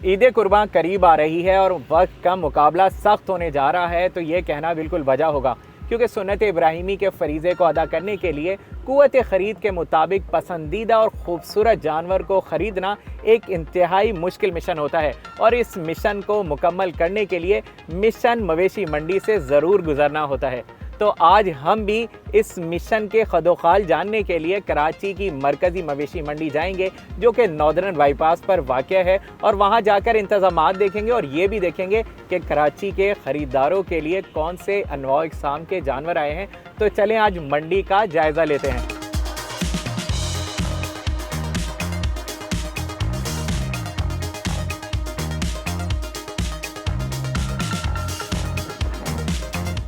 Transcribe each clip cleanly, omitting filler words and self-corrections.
ईद कुर्बान करीब आ रही है और वक्त का मुकाबला सख्त होने जा रहा है, तो ये कहना बिल्कुल वजह होगा क्योंकि सुन्नत इब्राहिमी के फरीज़े को अदा करने के लिए क़ुव्वत ख़रीद के मुताबिक पसंदीदा और ख़ूबसूरत जानवर को ख़रीदना एक इंतहाई मुश्किल मिशन होता है और इस मिशन को मुकम्मल करने के लिए मिशन मवेशी मंडी से ज़रूर गुजरना होता है। तो आज हम भी इस मिशन के खदोखाल जानने के लिए कराची की मरकज़ी मवेशी मंडी जाएंगे जो कि नॉर्दर्न बाईपास पर वाक़या है और वहां जाकर इंतज़ामात देखेंगे और ये भी देखेंगे कि कराची के ख़रीदारों के लिए कौन से अनवा इक़साम के जानवर आए हैं। तो चलें आज मंडी का जायज़ा लेते हैं।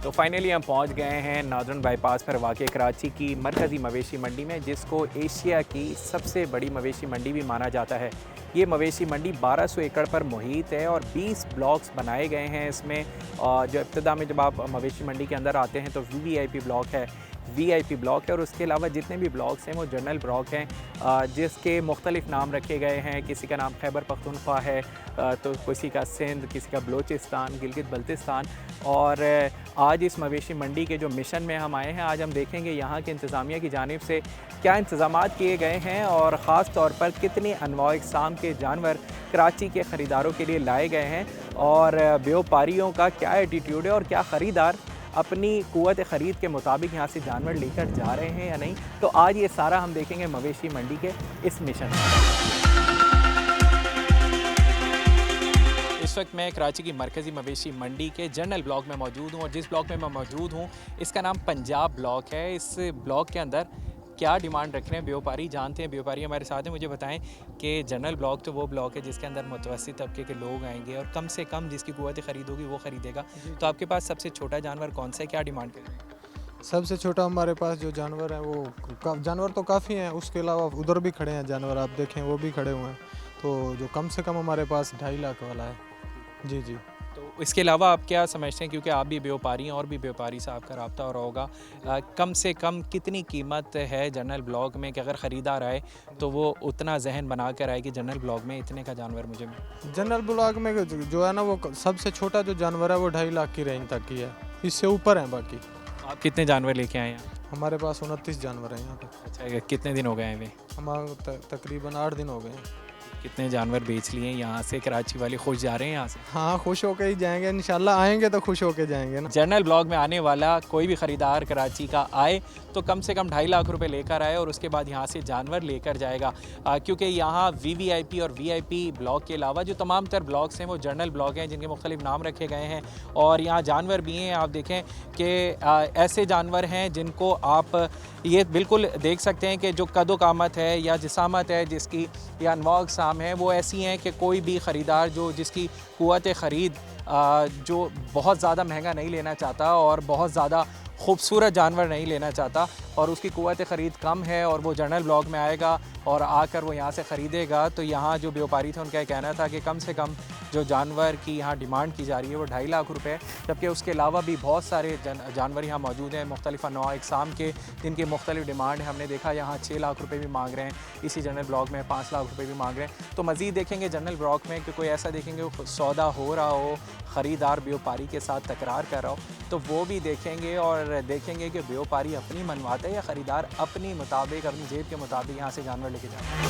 तो फाइनली हम पहुंच गए हैं नॉर्दर्न बाईपास पर वाक़ कराची की मरकज़ी मवेशी मंडी में, जिसको एशिया की सबसे बड़ी मवेशी मंडी भी माना जाता है। ये मवेशी मंडी 1200 एकड़ पर मुहित है और 20 ब्लॉक्स बनाए गए हैं इसमें। और जो इब्तिदा में जब आप मवेशी मंडी के अंदर आते हैं तो वीवीआईपी ब्लॉक है, वीआईपी ब्लॉक है और उसके अलावा जितने भी ब्लॉक्स हैं वो जनरल ब्लॉक हैं जिसके मुख्तलिफ़ नाम रखे गए हैं। किसी का नाम खैबर पख्तूनख्वा है, तो किसी का सिंध, किसी का बलोचिस्तान, गिलगित बल्तिस्तान। और आज इस मवेशी मंडी के जो मिशन में हम आए हैं, आज हम देखेंगे यहाँ के इंतज़ामिया की जानिब से क्या इंतज़ामात किए गए हैं और ख़ास तौर पर कितने अनवा इक़साम के जानवर कराची के ख़रीदारों के लिए लाए गए हैं और व्यापारियों का क्या एटीट्यूड है और क्या ख़रीदार अपनी क़ुव्वत ख़रीद के मुताबिक यहाँ से जानवर लेकर जा रहे हैं या नहीं। तो आज ये सारा हम देखेंगे मवेशी मंडी के इस मिशन में। इस वक्त मैं कराची की मरकज़ी मवेशी मंडी के जनरल ब्लॉक में मौजूद हूँ और जिस ब्लॉक में मैं मौजूद हूँ इसका नाम पंजाब ब्लॉक है। इस ब्लॉक के अंदर क्या डिमांड रख रहे हैं व्यापारी जानते हैं। व्यापारी हमारे साथ हैं। मुझे बताएं कि जनरल ब्लॉक तो वो ब्लॉक है जिसके अंदर मुतवस्सित तबके के लोग आएंगे और कम से कम जिसकी क़ुव्वत ख़रीद होगी वो ख़रीदेगा। तो आपके पास सबसे छोटा जानवर कौन सा है, क्या डिमांड कर रहे हैं? सबसे छोटा हमारे पास जो जानवर है वो जानवर तो काफ़ी हैं, उसके अलावा उधर भी खड़े हैं जानवर, आप देखें वो भी खड़े हुए हैं। तो जो कम से कम हमारे पास 2.5 लाख वाला है। जी जी। तो इसके अलावा आप क्या समझते हैं, क्योंकि आप भी व्यापारी हैं और भी व्यापारी साहब का रब्ता हो रहा होगा, कम से कम कितनी कीमत है जनरल ब्लॉक में कि अगर ख़रीदार आए तो वो उतना जहन बना कर आए कि जनरल ब्लॉक में इतने का जानवर मुझे मिले? जनरल ब्लॉक में जो है ना वो सबसे छोटा जो जानवर है वो 2.5 लाख की रेंज तक की है, इससे ऊपर हैं बाकी। आप कितने जानवर लेके आए हैं? हमारे पास 29 जानवर हैं यहाँ पर। अच्छा, कितने दिन हो गए हैं वे? हमारे तकरीबन 8 दिन हो गए हैं। कितने जानवर बेच लिए यहाँ से? कराची वाले खुश जा रहे हैं यहाँ से? हाँ, खुश होके ही जाएंगे इंशाल्लाह, आएंगे तो खुश होके जाएंगे ना। जनरल ब्लॉक में आने वाला कोई भी ख़रीदार कराची का आए तो कम से कम 2.5 लाख रुपए लेकर आए और उसके बाद यहाँ से जानवर लेकर जाएगा, क्योंकि यहाँ वीवीआईपी और वीआईपी ब्लॉक के अलावा जो तमाम तर ब्लॉक्स हैं वो जनरल ब्लॉक हैं जिनके मुख्तलिफ नाम रखे गए हैं और यहाँ जानवर भी हैं। आप देखें कि ऐसे जानवर हैं जिनको आप ये बिल्कुल देख सकते हैं कि जो कदो कामत है या जिसामत है जिसकी या अनवा अक़साम है वो ऐसी हैं कि कोई भी ख़रीदार जो जिसकी क़ुव्वत ख़रीद जो बहुत ज़्यादा महंगा नहीं लेना चाहता और बहुत ज़्यादा खूबसूरत जानवर नहीं लेना चाहता और उसकी क़ुव्वत ख़रीद कम है और वो जनरल ब्लॉक में आएगा और आकर वो यहाँ से ख़रीदेगा, तो यहाँ जो व्यापारी थे उनका कहना था कि कम से कम जो जानवर की यहाँ डिमांड की जा रही है वो 2.5 लाख रुपए, जबकि उसके अलावा भी बहुत सारे जानवर यहाँ मौजूद हैं मुख्तलिफ़ अनवा इक़साम के जिनकी मुख्तलिफ़ डिमांड है। हमने देखा यहाँ 6 लाख रुपये भी मांग रहे हैं, इसी जनरल ब्लॉक में 5 लाख रुपये भी मांग रहे हैं। तो मज़ीद देखेंगे जनरल ब्लॉक में कि कोई ऐसा देखेंगे सौदा हो रहा हो, ख़रीदार व्यापारी के साथ तकरार कर रहा हो, तो वो भी देखेंगे और देखेंगे कि व्यापारी अपनी मनवाता है या ख़रीदार अपनी मुताबिक अपनी जेब के मुताबिक यहाँ से जानवर लेके जाता है।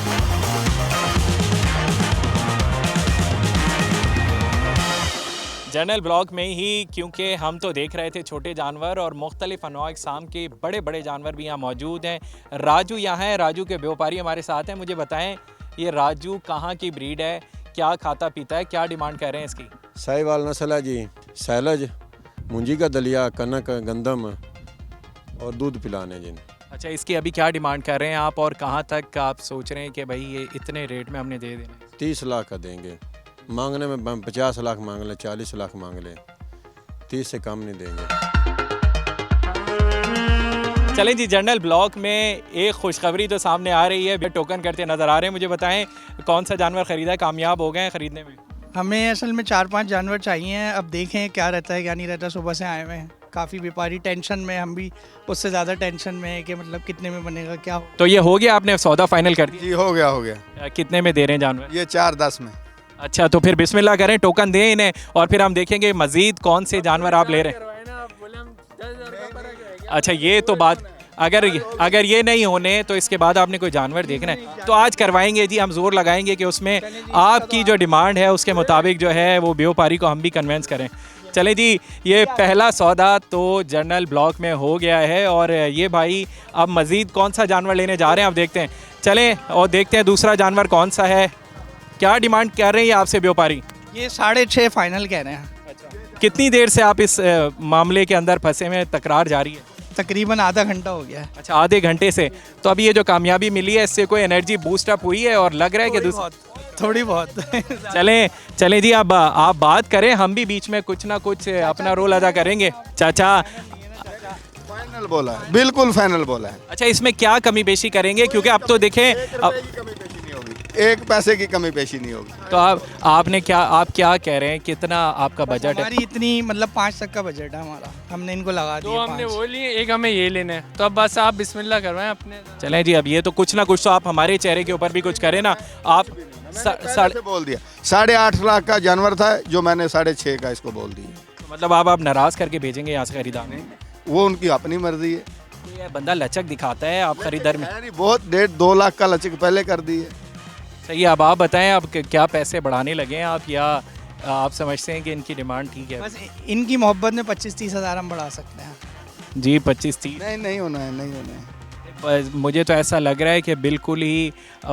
जनरल ब्लॉक में ही, क्योंकि हम तो देख रहे थे छोटे जानवर और मुख्तलिफ अनवा इक़साम के बड़े बड़े जानवर भी यहाँ मौजूद हैं। राजू यहाँ है, राजू के व्यापारी हमारे साथ हैं। मुझे बताएं ये राजू कहाँ की ब्रीड है, क्या खाता पीता है, क्या डिमांड कर रहे हैं इसकी? साहिवाल नस्ल है जी, सैलज, मुंजी का दलिया, कनक, गंदम और दूध पिलाने जिन। अच्छा, इसकी अभी क्या डिमांड कर रहे हैं आप और कहाँ तक आप सोच रहे हैं कि भाई ये इतने रेट में हमने दे देना? 30 लाख का देंगे, मांगने में 50 लाख मांग ले, 40 लाख मांग ले, 30 से कम नहीं देंगे। चलें जी, जनरल ब्लॉक में एक खुशखबरी तो सामने आ रही है, टोकन करते नज़र आ रहे हैं। मुझे बताएं कौन सा जानवर ख़रीदा, कामयाब हो गए हैं ख़रीदने में? हमें असल में 4-5 जानवर चाहिए हैं, अब देखें क्या रहता है क्या नहीं रहता। सुबह से आए हुए हैं, काफ़ी व्यापारी टेंशन में, हम भी उससे ज़्यादा टेंशन में है कि मतलब कितने में बनेगा क्या हो। तो ये हो गया, आपने सौदा फाइनल कर दिया? जी हो गया। कितने में दे रहे हैं जानवर? ये 4-10 में। अच्छा, तो फिर बिस्मिल्लाह करें, टोकन दें इन्हें और फिर हम देखेंगे मज़ीद कौन से जानवर आप ले रहे हैं। अच्छा, ये तो बात, अगर ये नहीं होने तो इसके बाद आपने कोई जानवर देखना है तो आज करवाएंगे जी, हम जोर लगाएंगे कि उसमें आपकी जो डिमांड है उसके मुताबिक जो है वो व्यापारी को हम भी कन्वेंस करें। चलें जी, ये पहला सौदा तो जनरल ब्लॉक में हो गया है और ये भाई अब मज़ीद कौन सा जानवर लेने जा रहे हैं, अब देखते हैं। चलें और देखते हैं दूसरा जानवर कौन सा है, क्या डिमांड कर रहे हैं ये आपसे व्यापारी। ये 6.5 फाइनल कह रहे हैं। कितनी देर से आप इस मामले के अंदर फंसे हुए हैं, तकरार जारी है? तकरीबन आधा घंटा हो गया है। अच्छा, आधे घंटे से। तो अभी ये जो कामयाबी मिली है इससे कोई एनर्जी बूस्ट अप हुई है और लग रहा है कि थोड़ी बहुत चलें जी, अब आप बात करें, हम भी बीच में कुछ ना कुछ अपना रोल अदा करेंगे। चाचा, फाइनल बोला है, बिल्कुल फाइनल बोला है। अच्छा, इसमें क्या कमी पेशी करेंगे, क्योंकि अब तो देखें एक पैसे की कमी पेशी नहीं होगी। तो आप क्या कह रहे हैं, कितना आपका बजट है? हमारी इतनी मतलब 5 तक का बजट है हमारा, हमने इनको लगा दिया। तो हमने वो लिए, एक हमें ये लेने हैं, तो अब बस आप बिस्मिल्लाह करवाएं अपने। चलें जी, अब ये तो कुछ ना कुछ तो आप हमारे चेहरे के ऊपर भी कुछ करें ना। आप से बोल दिया 8.5 लाख का जानवर था जो मैंने 6.5 का इसको बोल दिया। मतलब आप नाराज करके भेजेंगे यहाँ से खरीदार में? वो उनकी अपनी मर्जी है। तो ये बंदा लचक दिखाता है, आप खरीदार में बहुत 1.5-2 लाख का लचक पहले कर दी है। सही है, अब आप बताएं, आप क्या पैसे बढ़ाने लगे हैं आप, या आप समझते हैं कि इनकी डिमांड ठीक है? बस इनकी मोहब्बत में 25-30 हज़ार हम बढ़ा सकते हैं जी। 25-30 नहीं होना है, नहीं होना है। मुझे तो ऐसा लग रहा है कि बिल्कुल ही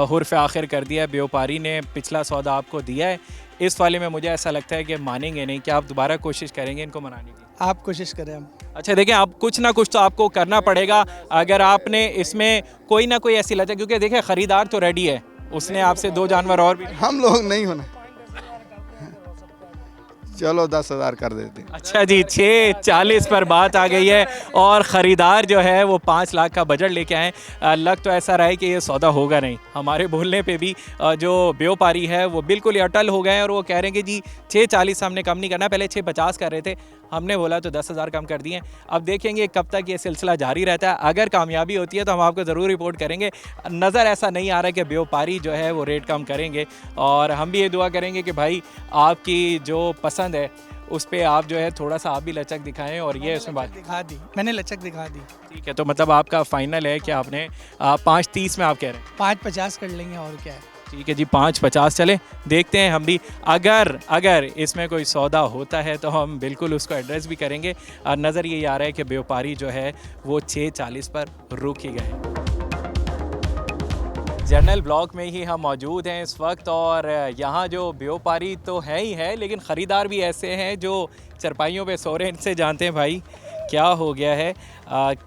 हुर्फ आखिर कर दिया व्यापारी ने। पिछला सौदा आपको दिया है, इस वाले में मुझे ऐसा लगता है कि मानेंगे नहीं। क्या आप दोबारा कोशिश करेंगे इनको मनाने की? आप कोशिश करें हम। अच्छा, देखिए, आप कुछ ना कुछ तो आपको करना पड़ेगा अगर आपने इसमें कोई ना कोई ऐसी लचक, क्योंकि देखिए ख़रीदार तो रेडी है, उसने आपसे 2 जानवर और भी। हम लोग नहीं होना। चलो 10,000 कर देते हैं। अच्छा जी, 6:40 पर बात आ गई है और ख़रीदार जो है वो 5 लाख का बजट लेके आए। लग तो ऐसा रहा है कि ये सौदा होगा नहीं। हमारे बोलने पे भी जो व्यापारी है वो बिल्कुल ही अटल हो गए हैं और वो कह रहे हैं कि जी 6:40 हमने कम नहीं करना। पहले 6:50 कर रहे थे, हमने बोला तो 10,000 कम कर दिए। अब देखेंगे कब तक ये सिलसिला जारी रहता है। अगर कामयाबी होती है तो हम आपको ज़रूर रिपोर्ट करेंगे। नज़र ऐसा नहीं आ रहा है कि व्यापारी जो है वो रेट कम करेंगे, और हम भी ये दुआ करेंगे कि भाई आपकी जो पसंद है उस पे आप जो है थोड़ा सा आप भी लचक दिखाएं। और ये उसमें बात दिखा दी, मैंने लचक दिखा दी। ठीक है, तो मतलब आपका फाइनल है कि आपने 5:30 में आप कह रहे हैं? 5.50 कर लेंगे, और क्या है। ठीक है जी, 5:50 चले, देखते हैं हम भी। अगर इसमें कोई सौदा होता है तो हम बिल्कुल उसको एड्रेस भी करेंगे। नज़र ये आ रहा है कि व्यापारी जो है वो 6:40 पर रुक ही गए। जनरल ब्लॉक में ही हम मौजूद हैं इस वक्त, और यहाँ जो व्यापारी तो है ही है, लेकिन ख़रीदार भी ऐसे हैं जो चरपाइयों पे सो रहे हैं। इनसे जानते हैं भाई क्या हो गया है,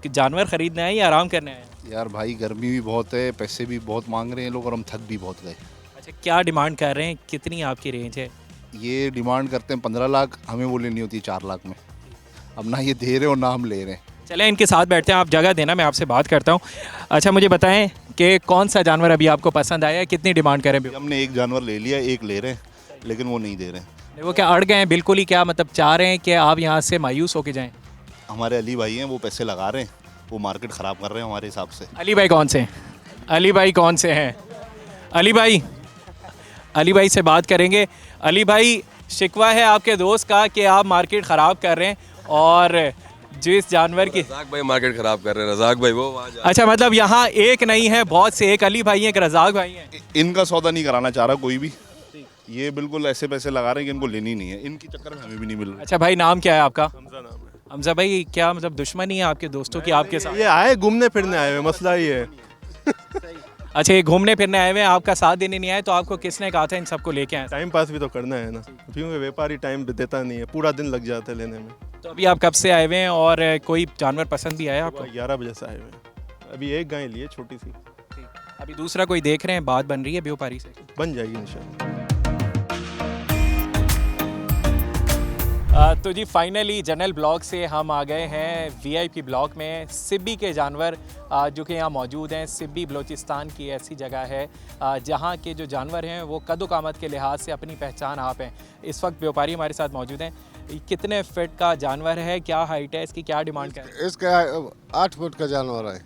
जानवर ख़रीदना है या आराम करना है? यार भाई गर्मी भी बहुत है, पैसे भी बहुत मांग रहे हैं लोग, और हम थक भी बहुत गए। अच्छा, क्या डिमांड कर रहे हैं, कितनी आपकी रेंज है? ये डिमांड करते हैं 15 लाख, हमें वो लेनी होती है 4 लाख में। अब ना ये दे रहे और ना हम ले रहे हैं। चलें, इनके साथ बैठते हैं, आप जगह देना, मैं आपसे बात करता हूँ। अच्छा, मुझे बताएं कि कौन सा जानवर अभी आपको पसंद आया है, कितनी डिमांड करें? हमने एक जानवर ले लिया, एक ले रहे हैं, लेकिन वो नहीं दे रहे हैं। वो क्या अड़ गए हैं बिल्कुल ही, क्या मतलब चाह रहे हैं कि आप यहाँ से मायूस होके जाएं? हमारे अली भाई हैं, वो पैसे लगा रहे हैं, वो मार्केट ख़राब कर रहे हैं हमारे हिसाब से। अली भाई कौन से? अली भाई कौन से हैं? अली भाई से बात करेंगे। अली भाई, शिकवा है आपके दोस्त का कि आप मार्केट ख़राब कर रहे हैं, और जिस जानवर की रज़ाक भाई मार्केट ख़राब कर रहे हैं। रज़ाक भाई वो अच्छा, मतलब यहाँ एक नहीं है, बहुत से, एक अली भाई हैं, एक रज़ाक भाई हैं। इनका सौदा नहीं कराना चाह रहा कोई भी, ये बिल्कुल ऐसे पैसे लगा रहे हैं कि इनको लेनी नहीं है। इनकी चक्कर में हमें भी नहीं मिल रहा। अच्छा भाई, नाम क्या है आपका? हमजा भाई, क्या मतलब दुश्मनी है आपके दोस्तों की आपके साथ? ये आए घूमने फिरने आए हुए, मसला ही है। अच्छा, ये घूमने फिरने आए हुए हैं, आपका साथ देने नहीं आए, तो आपको किसने कहा था इन सबको लेके आए? टाइम पास भी तो करना है ना, क्योंकि व्यापारी टाइम देता नहीं है, पूरा दिन लग जाता है लेने में। तो अभी आप कब से आए हुए हैं और कोई जानवर पसंद भी आया आपको? 11 बजे से आए हुए हैं। अभी एक गाय ली है छोटी सी, अभी दूसरा कोई देख रहे हैं, बात बन रही है व्यापारी से? बन जाएगी इंशाल्लाह। तो जी फाइनली जनरल ब्लॉक से हम आ गए हैं वीआईपी ब्लॉक में। सिब्बी के जानवर जो कि यहाँ मौजूद हैं। सिब्बी बलूचिस्तान की ऐसी जगह है जहाँ के जो जानवर हैं वो कदो-कामत के लिहाज से अपनी पहचान आप हैं। इस वक्त व्यापारी हमारे साथ मौजूद हैं। कितने फिट का जानवर है, क्या हाइट है, इसकी क्या डिमांड है? इसका 8 फुट का जानवर है,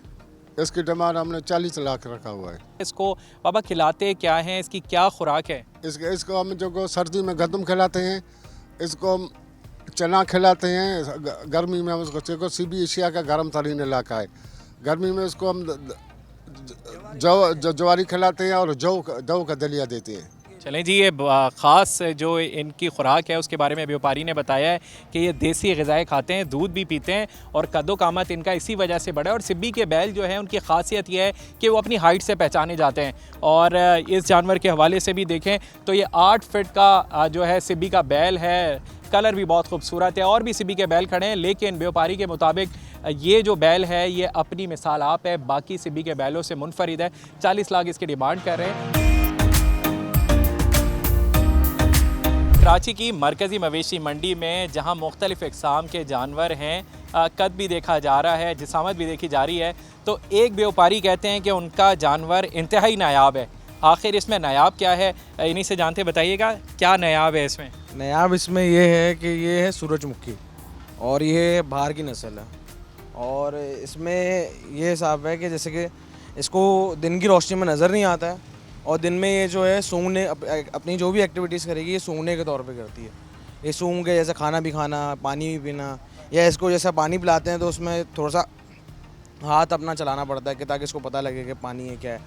इसकी डिमांड हमने 40 लाख रखा हुआ है। इसको बाबा खिलाते क्या हैं, इसकी क्या खुराक है? इसको हम जो सर्दी में गंदम खिलाते हैं, इसको हम चना खिलाते हैं, गर्मी में हम उसको देखो सीबी एशिया का गर्म तरीन इलाका है, गर्मी में इसको हम ज्वारी खिलाते हैं और जौ का दलिया देते हैं। चलें जी, ये ख़ास जो इनकी खुराक है उसके बारे में व्यापारी ने बताया है कि ये देसी ग़िज़ाएँ खाते हैं, दूध भी पीते हैं और कद्दो कामत इनका इसी वजह से बढ़ा है। और सिब्बी के बैल जो है उनकी खासियत ये है कि वो अपनी हाइट से पहचाने जाते हैं। और इस जानवर के हवाले से भी देखें तो ये 8 फीट का जो है सिब्बी का बैल है, कलर भी बहुत खूबसूरत है। और भी सिब्बी के बैल खड़े हैं, लेकिन व्यापारी के मुताबिक ये जो बैल है ये अपनी मिसाल आप है, बाकी सिब्बी के बैलों से मुनफरिद है। 40 लाख इसकी डिमांड कर रहे हैं। कराची की मरकज़ी मवेशी मंडी में जहां मुख्तलिफ़ इक़साम के जानवर हैं, कद भी देखा जा रहा है, जिसामत भी देखी जा रही है, तो एक व्यापारी कहते हैं कि उनका जानवर इंतहाई नायाब है। आखिर इसमें नायाब क्या है, इन्हीं से जानते बताइएगा क्या नायाब है इसमें। नायाब इसमें ये है कि ये है सूरजमुखी और ये बाहर की नस्ल है। और इसमें ये हिसाब है कि जैसे कि इसको दिन की रोशनी में नज़र नहीं आता है और दिन में ये जो है सूंघने अपनी जो भी एक्टिविटीज़ करेगी ये सूंघने के तौर पे करती है। ये सूंघ के जैसे खाना भी खाना, पानी भी पीना, या इसको जैसा पानी पिलाते हैं तो उसमें थोड़ा सा हाथ अपना चलाना पड़ता है कि ताकि इसको पता लगे कि पानी है क्या है।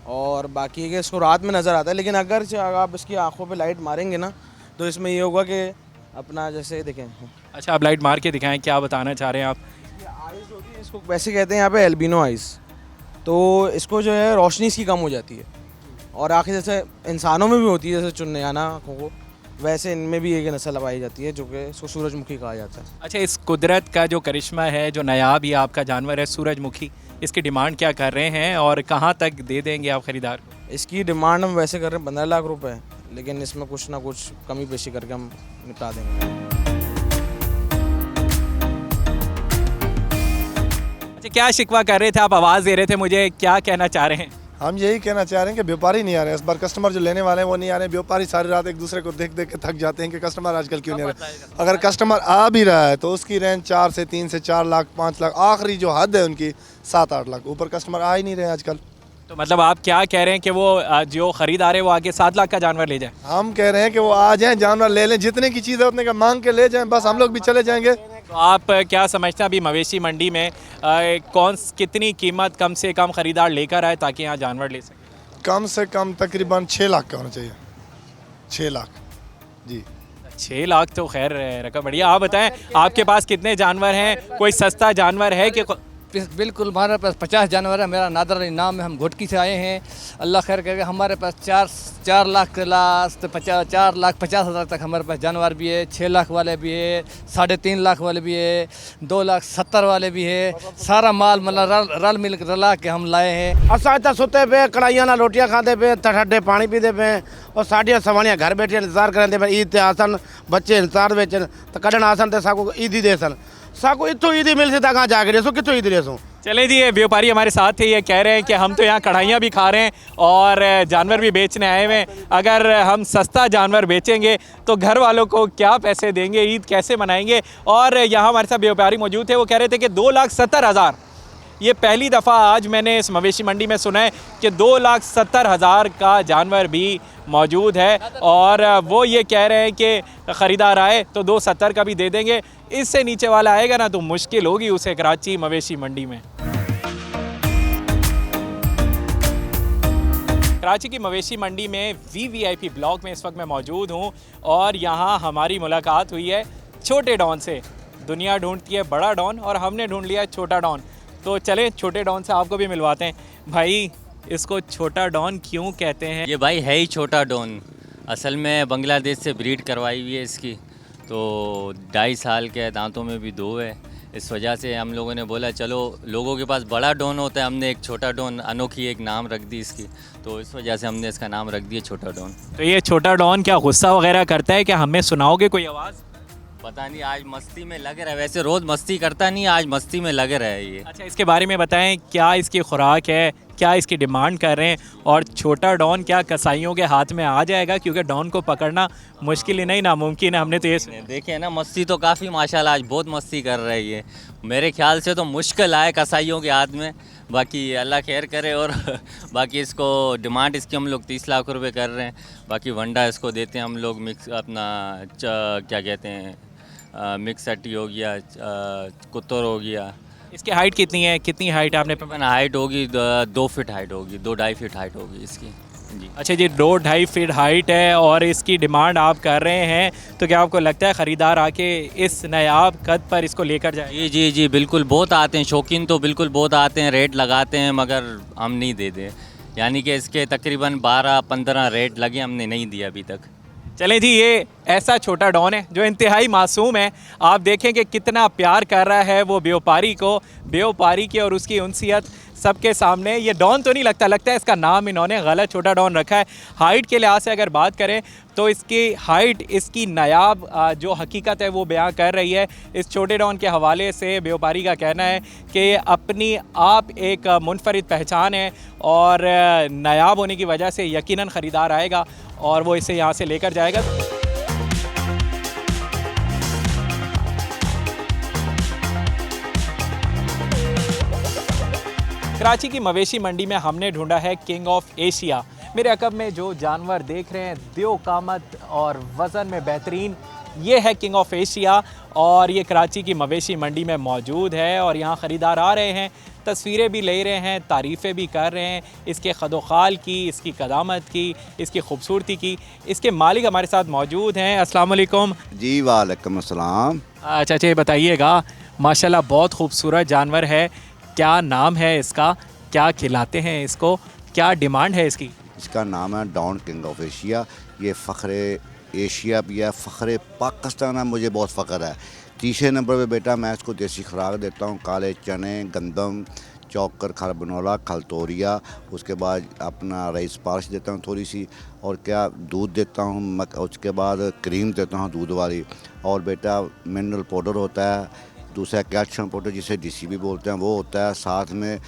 और बाकी है कि इसको रात में नज़र आता है, लेकिन अगर आप इसकी आँखों पर लाइट मारेंगे ना तो इसमें ये होगा कि अपना जैसे देखें। अच्छा, आप लाइट मार के दिखाएँ, क्या बताना चाह रहे हैं आप। आइज़ होती है, इसको वैसे कहते हैं यहाँ पे एल्बिनो आइज़। तो इसको जो है रोशनी इसकी कम हो जाती है और आँखें जैसे इंसानों में भी होती है, जैसे चुन्नियाना आँखों को, वैसे इनमें भी एक नस्ल पाई जाती है जो कि इसको सूरजमुखी कहा जाता है। अच्छा, इस कुदरत का जो करिश्मा है, जो नायाब ये आपका जानवर है सूरजमुखी, इसकी डिमांड क्या कर रहे हैं और कहाँ तक दे देंगे आप ख़रीदार को। इसकी डिमांड हम वैसे कर रहे हैं 15 लाख रुपए, लेकिन इसमें कुछ ना कुछ कमी पेशी करके हम निपटा देंगे। अच्छा, क्या शिकवा कर रहे थे आप, आवाज़ दे रहे थे मुझे, क्या कहना चाह रहे हैं। हम यही कहना चाह रहे हैं कि व्यापारी नहीं आ रहे हैं इस बार, कस्टमर जो लेने वाले हैं वो नहीं आ रहे हैं। व्यापारी सारी रात एक दूसरे को देख देख के थक जाते हैं कि कस्टमर आजकल क्यों नहीं आ रहे। अगर कस्टमर आ भी रहा है तो उसकी रेंज 4 से 3 से 4 लाख 5 लाख, आखिरी जो हद है उनकी 7-8 लाख, ऊपर कस्टमर आ ही नहीं रहे आजकल। तो मतलब आप क्या कह रहे हैं कि वो जो ख़रीदार है वो आगे 7 लाख का जानवर ले जाए। हम कह रहे हैं कि वो आ जाएं, जानवर ले लें, जितने की चीज़ है उतने का मांग के ले जाएं, बस हम लोग भी चले जाएंगे। तो आप क्या समझते हैं अभी मवेशी मंडी में कितनी कीमत कम से कम ख़रीदार लेकर आए ताकि यहाँ जानवर ले सकें। कम से कम तकरीबन 6 लाख का होना चाहिए। 6 लाख जी। 6 लाख तो खैर रकम बढ़िया। आप बताएं आपके पास कितने जानवर हैं, कोई सस्ता जानवर है कि। बिल्कुल, हमारे पास 50 जानवर है। मेरा नादर अली नाम है, हम घुटकी से आए हैं। अल्लाह खैर करे। हमारे पास 4 लाख के लास्ट 4 लाख 50 हज़ार तक हमारे पास जानवर भी है। 6 लाख वाले भी है, 3.5 लाख वाले भी है, 2 लाख 70 वाले भी है। सारा माल मतलब रल मिल रला के हम लाए हैं। असा इतना सुते पे कढ़ाइया ना रोटियां खाते पे, ठंडे पानी पीते पे और साड़ियाँ सवानियाँ घर बैठे इंतजार करते पे। ईद ते आसन बच्चे इंतजार बेचन तो कढ़न आसन तो साको ईद ही दे सन, साको इतो ईद मिल से कहाँ जाके रेसो कितो ईद रेसो। चले जी, ये व्यापारी हमारे साथ थे, ये कह रहे हैं कि हम तो यहाँ कढ़ाइयाँ भी खा रहे हैं और जानवर भी बेचने आए हुए हैं। अगर हम सस्ता जानवर बेचेंगे तो घर वालों को क्या पैसे देंगे, ईद कैसे मनाएंगे। और यहाँ हमारे साथ व्यापारी मौजूद थे, वो कह रहे थे कि 2,70,000, ये पहली दफ़ा आज मैंने इस मवेशी मंडी में सुना है कि 2,70,000 का जानवर भी मौजूद है। और वो ये कह रहे हैं कि ख़रीदार आए तो 2,70,000 का भी दे देंगे, इससे नीचे वाला आएगा ना तो मुश्किल होगी उसे कराची मवेशी मंडी में। कराची की मवेशी मंडी में VVIP ब्लॉक में इस वक्त मैं मौजूद हूँ और यहाँ हमारी मुलाकात हुई है छोटे डॉन से। दुनिया ढूंढती है बड़ा डॉन और हमने ढूंढ लिया छोटा डॉन, तो चले छोटे डॉन से आपको भी मिलवाते हैं। भाई, इसको छोटा डॉन क्यों कहते हैं? ये भाई है ही छोटा डॉन, असल में बांग्लादेश से ब्रीड करवाई हुई है इसकी, तो 2.5 साल के, दांतों में भी 2 है। इस वजह से हम लोगों ने बोला चलो, लोगों के पास बड़ा डॉन होता है, हमने एक छोटा डॉन अनोखी एक नाम रख दी इसकी, तो इस वजह से हमने इसका नाम रख दिया छोटा डॉन। तो ये छोटा डॉन क्या गुस्सा वगैरह करता है, क्या हमें सुनाओगे कोई आवाज़? पता नहीं, आज मस्ती में लग रहा है, वैसे रोज़ मस्ती करता नहीं, आज मस्ती में लग रहा है ये। अच्छा, इसके बारे में बताएं, क्या इसकी खुराक है, क्या इसकी डिमांड कर रहे हैं और छोटा डॉन क्या कसाईयों के हाथ में आ जाएगा, क्योंकि डॉन को पकड़ना मुश्किल ही नहीं नामुमकिन है। हमने तो ये देखिए ना, मस्ती तो काफ़ी माशाल्लाह आज बहुत मस्ती कर रही है। मेरे ख्याल से तो मुश्किल आए कसाईयों के हाथ में, बाकी अल्लाह खैर करे। और बाकी इसको डिमांड इसकी हम लोग 30 लाख रुपए कर रहे हैं। बाकी वंडा इसको देते हैं हम लोग मिक्स अपना क्या कहते हैं मिक्स हट्टी हो गया, कुत्तर हो गया। इसकी हाइट कितनी है, कितनी हाइट आपने हाइट होगी 2 फीट हाइट होगी, 2-2.5 फीट हाइट होगी इसकी जी। अच्छा जी, 2-2.5 फीट हाइट है और इसकी डिमांड आप कर रहे हैं, तो क्या आपको लगता है ख़रीदार आके इस नायाब कद पर इसको लेकर जाए? जी जी जी बिल्कुल, बहुत आते हैं शौकीन, तो बिल्कुल बहुत आते हैं, रेट लगाते हैं, मगर हम नहीं देते। यानी कि इसके तकरीबन 12-15 रेट लगे, हमने नहीं दिया अभी तक। चलें जी, ये ऐसा छोटा डॉन है जो इंतहाई मासूम है। आप देखें कि कितना प्यार कर रहा है वो व्यापारी को, व्यापारी की और उसकी उनसियत सबके सामने। ये डॉन तो नहीं लगता, लगता है इसका नाम इन्होंने गलत छोटा डॉन रखा है। हाइट के लिहाज से अगर बात करें तो इसकी हाइट इसकी नायाब जो हकीकत है वो बयां कर रही है। इस छोटे डॉन के हवाले से व्यापारी का कहना है कि अपनी आप एक मुनफरिद पहचान है और नायाब होने की वजह से यकीनन ख़रीदार आएगा और वो इसे यहाँ से लेकर जाएगा। कराची की मवेशी मंडी में हमने ढूंढा है किंग ऑफ एशिया। मेरे अकब में जो जानवर देख रहे हैं, दियो कामत और वज़न में बेहतरीन, ये है किंग ऑफ एशिया और ये कराची की मवेशी मंडी में मौजूद है और यहाँ ख़रीदार आ रहे हैं, तस्वीरें भी ले रहे हैं, तारीफ़ें भी कर रहे हैं इसके खदोखाल की, इसकी कदामत की, इसकी खूबसूरती की। इसके मालिक हमारे साथ मौजूद हैं। अस्सलाम वालेकुम। जी वालेकुम अस्सलाम। अच्छा, ये बताइएगा, माशाल्लाह बहुत खूबसूरत जानवर है, क्या नाम है इसका, क्या खिलाते हैं इसको, क्या डिमांड है इसकी? इसका नाम है डॉन किंग ऑफ एशिया। ये फ़ख्र एशिया भी है, फ़ख्र पाकिस्तान है, मुझे बहुत फ़ख्र है। तीसरे नंबर पे बेटा मैं इसको देसी खुराक देता हूँ, काले चने, गंदम, चौकर, खरबनोला, खलतोरिया, उसके बाद अपना रईस पालिश देता हूँ थोड़ी सी, और क्या दूध देता हूँ, उसके बाद क्रीम देता हूँ दूध वाली, और बेटा मिनरल पाउडर होता है, दूसरा कैल्शियम पाउडर जिसे डीसी भी बोलते हैं वो होता है, साथ में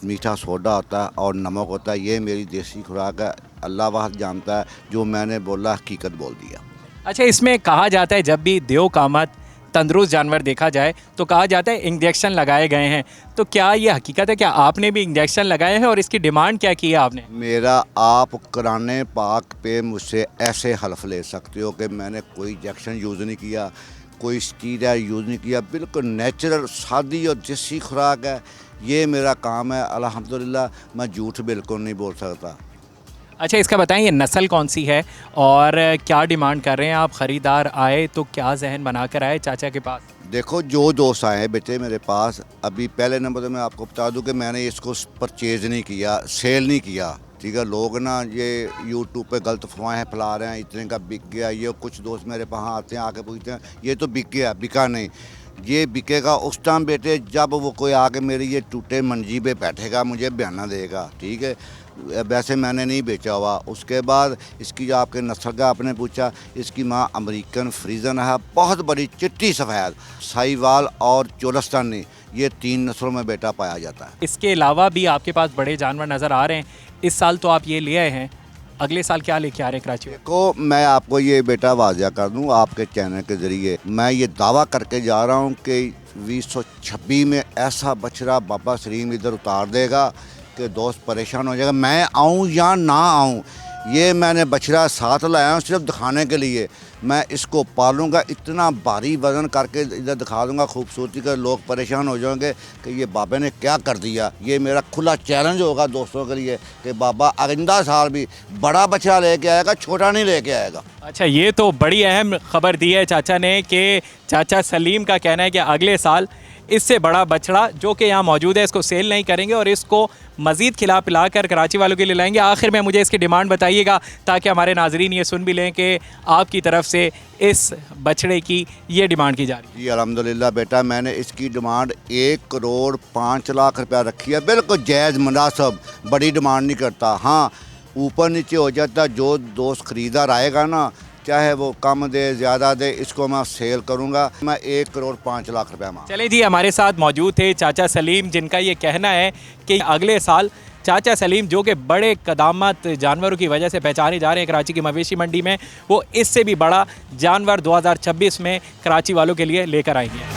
मीठा सोडा होता है और नमक होता है। ये मेरी देसी खुराक है, अल्लाह वाहद जानता है, जो मैंने बोला हकीकत बोल दिया। अच्छा, इसमें कहा जाता है जब भी देव कामत तंदुरुस्त जानवर देखा जाए तो कहा जाता है इंजेक्शन लगाए गए हैं, तो क्या ये हकीकत है? क्या आपने भी इंजेक्शन लगाए हैं और इसकी डिमांड क्या की है आपने? मेरा आप कुरान पाक पे मुझसे ऐसे हल्फ ले सकते हो कि मैंने कोई इंजेक्शन यूज़ नहीं किया, कोई स्टीरॉयड यूज़ नहीं किया, बिल्कुल नेचुरल सादी और देसी खुराक है। ये मेरा काम है, अल्हम्दुलिल्लाह, मैं झूठ बिल्कुल नहीं बोल सकता। अच्छा, इसका बताएं ये नस्ल कौन सी है और क्या डिमांड कर रहे हैं आप? ख़रीदार आए तो क्या जहन बना कर आए चाचा के पास? देखो, जो दोस्त आए हैं बेटे मेरे पास, अभी पहले नंबर तो मैं आपको बता दूं कि मैंने इसको परचेज़ नहीं किया, सेल नहीं किया, ठीक है। लोग ना ये यूट्यूब पे गलत अफवाहें फैला रहे हैं, इतने का बिक गया। ये कुछ दोस्त मेरे पास आते हैं, आके पूछते हैं ये तो बिक गया, बिका नहीं। ये बिकेगा उस टाइम बेटे जब वो कोई आके मेरी ये टूटे मंजी पे बैठेगा, मुझे बयाना देगा, ठीक है। वैसे मैंने नहीं बेचा हुआ। उसके बाद इसकी जो आपके नस्ल का आपने पूछा, इसकी माँ अमेरिकन फ्रीजन है, बहुत बड़ी चिट्टी सफ़ेद, साहिवाल और चोलस्तानी, ये 3 नस्लों में बेटा पाया जाता है। इसके अलावा भी आपके पास बड़े जानवर नज़र आ रहे हैं। इस साल तो आप ये ले आए हैं, अगले साल क्या लेके आ रहे हैं कराची में? को मैं आपको ये बेटा वाज़िया कर दूँ आपके चैनल के ज़रिए, मैं ये दावा करके जा रहा हूँ कि 2026 में ऐसा बछड़ा बाबा सलीम इधर उतार देगा कि दोस्त परेशान हो जाएगा। मैं आऊँ या ना आऊँ, ये मैंने बछड़ा साथ लाया हूँ सिर्फ दिखाने के लिए। मैं इसको पालूंगा, इतना भारी वज़न करके इधर दिखा दूंगा खूबसूरती का, लोग परेशान हो जाएंगे कि ये बाबा ने क्या कर दिया। ये मेरा खुला चैलेंज होगा दोस्तों के लिए कि बाबा आइंदा साल भी बड़ा बछड़ा लेके आएगा, छोटा नहीं लेके आएगा। अच्छा, ये तो बड़ी अहम खबर दी है चाचा ने कि चाचा सलीम का कहना है कि अगले साल इससे बड़ा बछड़ा जो कि यहाँ मौजूद है इसको सेल नहीं करेंगे और इसको मज़ीद खिला पिला कर कराची वालों के लिए लाएंगे। आखिर में मुझे इसकी डिमांड बताइएगा ताकि हमारे नाजरीन ये सुन भी लें कि आपकी तरफ से इस बछड़े की ये डिमांड की जा रही है। जी अल्हम्दुलिल्लाह बेटा, मैंने इसकी डिमांड 1 करोड़ 5 लाख रुपया रखी है, बिल्कुल जायज़ मुनासिब, बड़ी डिमांड नहीं करता। हाँ, ऊपर नीचे हो जाता, जो दोस्त ख़रीदार आएगा ना, चाहे वो कम दे ज़्यादा दे, इसको मैं सेल करूंगा। मैं 1 करोड़ 5 लाख रुपया मांग। चलें जी, हमारे साथ मौजूद थे चाचा सलीम, जिनका ये कहना है कि अगले साल चाचा सलीम जो कि बड़े कदामत जानवरों की वजह से पहचाने जा रहे हैं कराची की मवेशी मंडी में, वो इससे भी बड़ा जानवर 2026 में कराची वालों के लिए लेकर आएंगे।